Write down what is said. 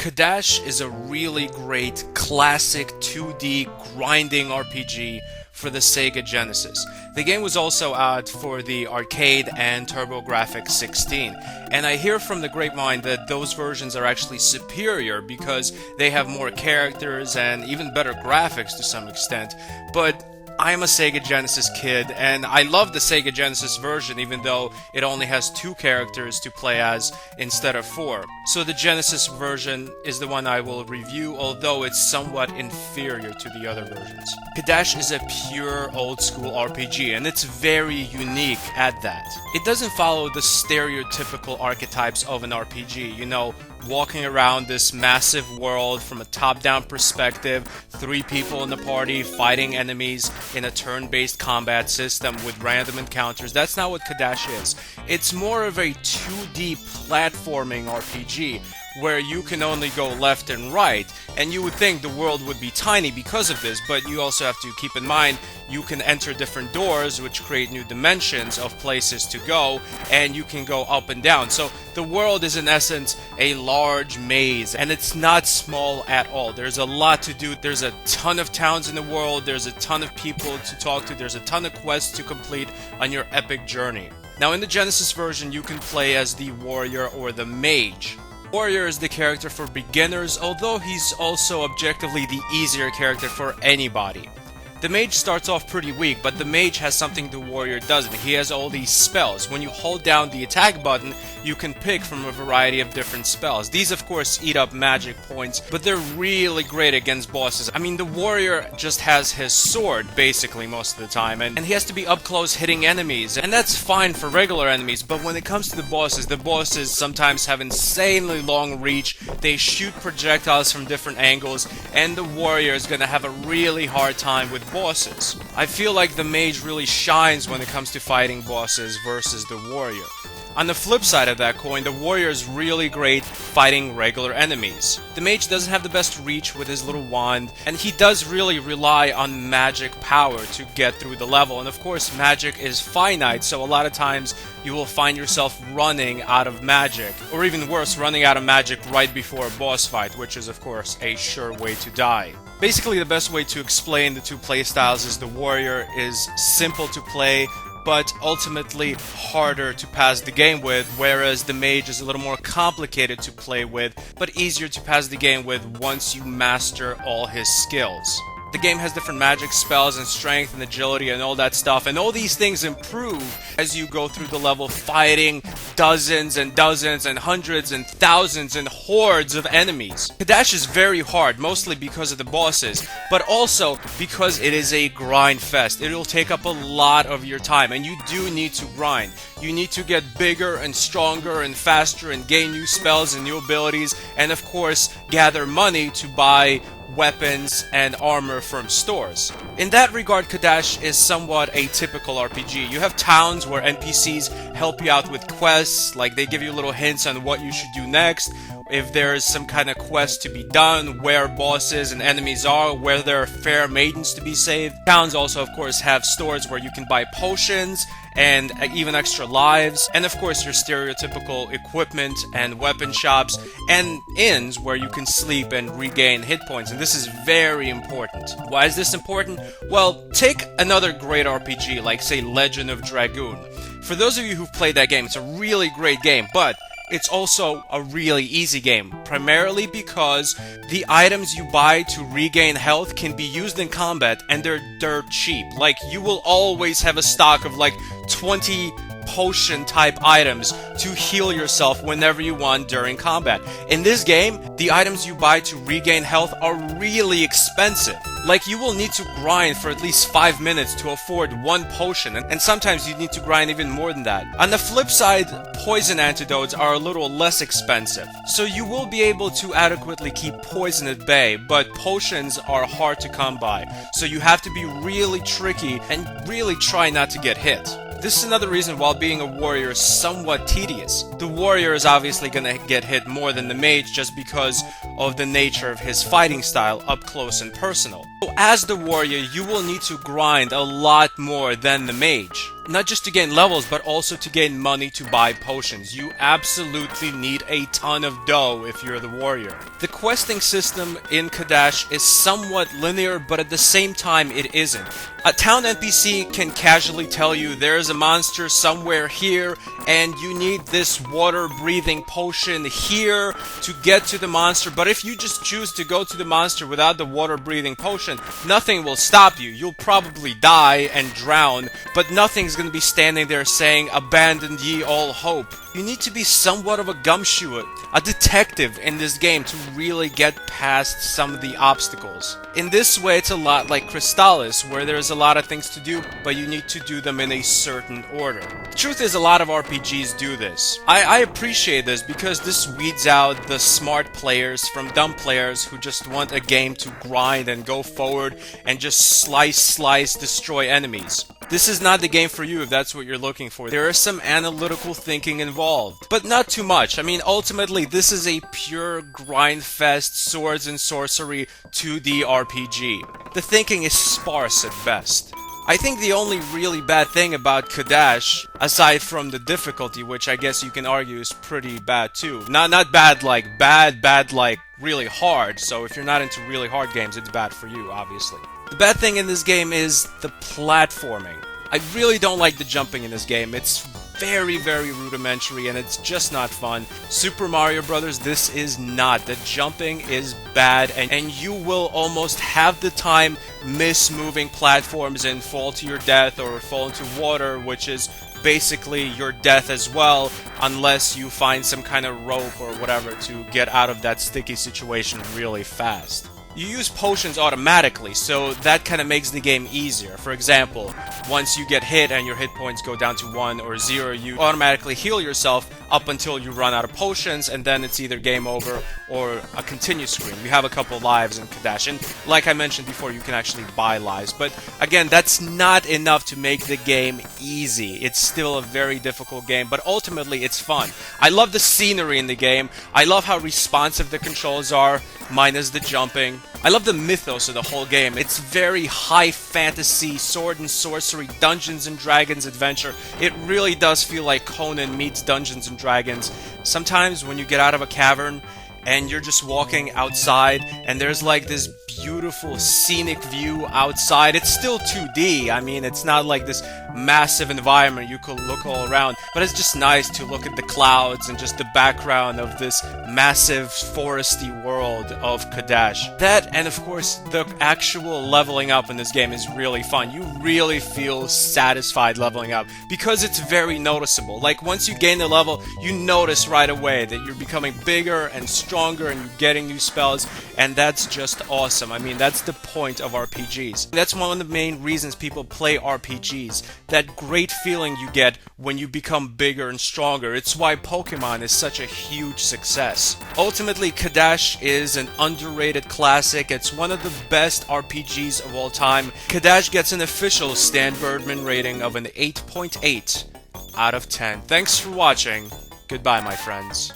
Cadash is a really great classic 2D grinding RPG for the Sega Genesis. The game was also out for the arcade and TurboGrafx 16, and I hear from the grapevine that those versions are actually superior because they have more characters and even better graphics to some extent, but I'm a Sega Genesis kid, and I love the Sega Genesis version even though it only has 2 characters to play as instead of 4. So the Genesis version is the one I will review, although it's somewhat inferior to the other versions. Cadash is a pure old-school RPG, and it's very unique at that. It doesn't follow the stereotypical archetypes of an RPG, you know, walking around this massive world from a top-down perspective, 3 people in the party fighting enemies in a turn-based combat system with random encounters. That's not what Cadash is. It's more of a 2D platforming RPG where you can only go left and right, and you would think the world would be tiny because of this, but you also have to keep in mind you can enter different doors which create new dimensions of places to go, and you can go up and down. So the world is in essence a large maze, and it's not small at all. There's a lot to do. There's a ton of towns in the world, there's a ton of people to talk to, there's a ton of quests to complete on your epic journey. Now in the Genesis version you can play as the warrior or the mage. Warrior is the character for beginners, although he's also objectively the easier character for anybody. The mage starts off pretty weak, but the mage has something the warrior doesn't. He has all these spells. When you hold down the attack button, you can pick from a variety of different spells. These of course eat up magic points, but they're really great against bosses. I mean, the warrior just has his sword basically most of the time, and he has to be up close hitting enemies, and that's fine for regular enemies, but when it comes to the bosses sometimes have insanely long reach, they shoot projectiles from different angles, and the warrior is gonna have a really hard time with bosses. I feel like the mage really shines when it comes to fighting bosses versus the warrior. On the flip side of that coin, the warrior is really great fighting regular enemies. The mage doesn't have the best reach with his little wand, and he does really rely on magic power to get through the level, and of course magic is finite, so a lot of times you will find yourself running out of magic, or even worse, running out of magic right before a boss fight, which is of course a sure way to die. Basically the best way to explain the 2 playstyles is the warrior is simple to play, but ultimately harder to pass the game with, whereas the mage is a little more complicated to play with, but easier to pass the game with once you master all his skills. The game has different magic spells and strength and agility and all that stuff, and all these things improve as you go through the level fighting dozens and dozens and hundreds and thousands and hordes of enemies. Cadash is very hard, mostly because of the bosses, but also because it is a grind fest. It will take up a lot of your time, and you do need to grind. You need to get bigger and stronger and faster and gain new spells and new abilities, and of course gather money to buy weapons and armor from stores. In that regard, Cadash is somewhat a typical RPG. You have towns where NPCs help you out with quests, like they give you little hints on what you should do next, if there is some kind of quest to be done, where bosses and enemies are, where there are fair maidens to be saved. Towns also of course have stores where you can buy potions and even extra lives, and of course your stereotypical equipment and weapon shops, and inns where you can sleep and regain hit points, and this is very important. Why is this important? Well, take another great RPG like say Legend of Dragoon. For those of you who've played that game, it's a really great game, but it's also a really easy game, primarily because the items you buy to regain health can be used in combat, and they're dirt cheap. Like, you will always have a stock of like 20 potion type items to heal yourself whenever you want during combat. In this game, the items you buy to regain health are really expensive. Like, you will need to grind for at least 5 minutes to afford 1 potion, and sometimes you need to grind even more than that. On the flip side, poison antidotes are a little less expensive, so you will be able to adequately keep poison at bay, but potions are hard to come by, so you have to be really tricky and really try not to get hit. This is another reason why being a warrior is somewhat tedious. The warrior is obviously gonna get hit more than the mage just because of the nature of his fighting style, up close and personal. So as the warrior, you will need to grind a lot more than the mage. Not just to gain levels, but also to gain money to buy potions. You absolutely need a ton of dough if you're the warrior. The questing system in Cadash is somewhat linear, but at the same time it isn't. A town NPC can casually tell you there's a monster somewhere here, and you need this water-breathing potion here to get to the monster, but if you just choose to go to the monster without the water-breathing potion, nothing will stop you. You'll probably die and drown, but nothing's gonna be standing there saying, "Abandon ye all hope." You need to be somewhat of a gumshoe, a detective in this game to really get past some of the obstacles. In this way, it's a lot like Crystallis, where there's a lot of things to do, but you need to do them in a certain order. The truth is, a lot of RPGs do this. I appreciate this because this weeds out the smart players from dumb players who just want a game to grind and go forward and just slice, destroy enemies. This is not the game for you if that's what you're looking for. There is some analytical thinking involved, but not too much. I mean, ultimately, this is a pure grind fest, swords and sorcery 2D RPG. The thinking is sparse at best. I think the only really bad thing about Cadash, aside from the difficulty, which I guess you can argue is pretty bad too. Not bad like bad like really hard, so if you're not into really hard games, it's bad for you, obviously. The bad thing in this game is the platforming. I really don't like the jumping in this game. It's very rudimentary and it's just not fun. Super Mario Brothers, this is not. The jumping is bad and you will almost half the time miss moving platforms and fall to your death or fall into water, which is basically your death as well, unless you find some kind of rope or whatever to get out of that sticky situation really fast. You use potions automatically, so that kind of makes the game easier. For example, once you get hit and your hit points go down to 1 or 0, you automatically heal yourself up until you run out of potions, and then it's either game over or a continue screen. You have a couple lives in Cadash, and like I mentioned before, you can actually buy lives. But again, that's not enough to make the game easy. It's still a very difficult game, but ultimately it's fun. I love the scenery in the game. I love how responsive the controls are, minus the jumping. I love the mythos of the whole game. It's very high fantasy, sword and sorcery, Dungeons and Dragons adventure. It really does feel like Conan meets Dungeons and Dragons. Sometimes when you get out of a cavern and you're just walking outside and there's like this beautiful scenic view outside. It's still 2D. I mean, it's not like this massive environment you could look all around, but it's just nice to look at the clouds and just the background of this massive foresty world of Cadash. That, and of course, the actual leveling up in this game is really fun. You really feel satisfied leveling up because it's very noticeable. Like, once you gain the level, you notice right away that you're becoming bigger and stronger and you're getting new spells, and that's just awesome. I mean, that's the point of RPGs. That's one of the main reasons people play RPGs. That great feeling you get when you become bigger and stronger. It's why Pokemon is such a huge success. Ultimately, Cadash is an underrated classic. It's one of the best RPGs of all time. Cadash gets an official stanburdman rating of an 8.8 out of 10. Thanks for watching. Goodbye, my friends.